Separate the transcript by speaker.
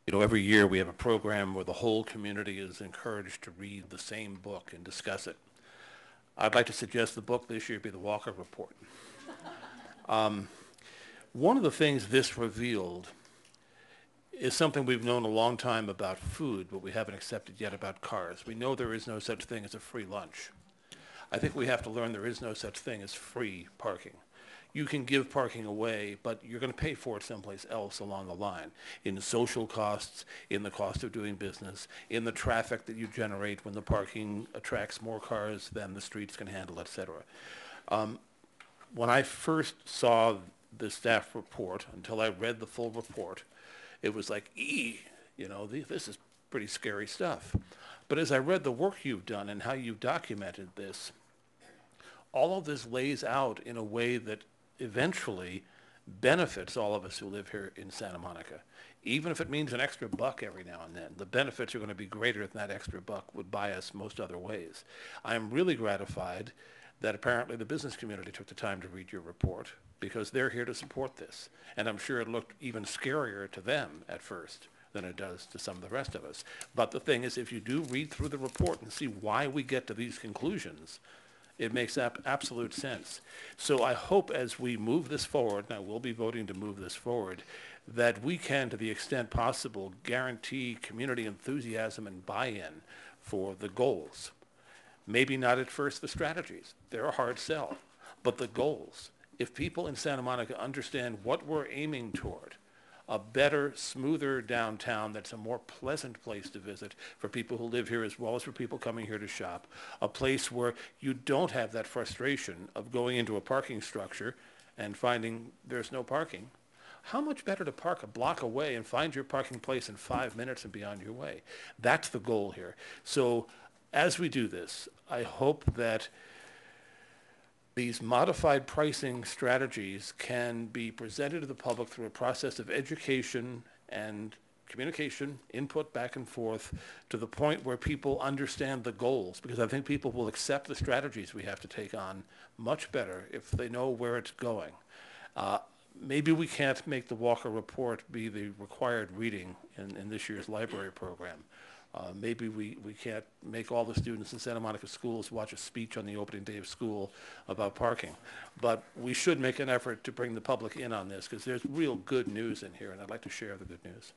Speaker 1: You know, every year we have a program where the whole community is encouraged to read the same book and discuss it. I'd like to suggest the book this year be the Walker Report. One of the things this revealed is something we've known a long time about food, but we haven't accepted yet about cars. We know there is no such thing as a free lunch. I think we have to learn there is no such thing as free parking. You can give parking away, but you're going to pay for it someplace else along the line, in social costs, in the cost of doing business, in the traffic that you generate when the parking attracts more cars than the streets can handle, et cetera. When I first saw the staff report, until I read the full report, it was like, this is pretty scary stuff. But as I read the work you've done and how you've documented this, all of this lays out in a way that eventually benefits all of us who live here in Santa Monica. Even if it means an extra buck every now and then, the benefits are going to be greater than that extra buck would buy us most other ways. I am really gratified that apparently the business community took the time to read your report, because they're here to support this. And I'm sure it looked even scarier to them at first than it does to some of the rest of us. But the thing is, if you do read through the report and see why we get to these conclusions, it makes absolute sense. So I hope as we move this forward, and I will be voting to move this forward, that we can, to the extent possible, guarantee community enthusiasm and buy-in for the goals. Maybe not at first the strategies. They're a hard sell. But the goals. If people in Santa Monica understand what we're aiming toward, a better, smoother downtown that's a more pleasant place to visit for people who live here as well as for people coming here to shop, a place where you don't have that frustration of going into a parking structure and finding there's no parking. How much better to park a block away and find your parking place in 5 minutes and be on your way? That's the goal here. So as we do this, I hope that these modified pricing strategies can be presented to the public through a process of education and communication, input back and forth, to the point where people understand the goals, because I think people will accept the strategies we have to take on much better if they know where it's going. Maybe we can't make the Walker Report be the required reading in this year's library program. Maybe we can't make all the students in Santa Monica schools watch a speech on the opening day of school about parking. But we should make an effort to bring the public in on this, because there's real good news in here, and I'd like to share the good news.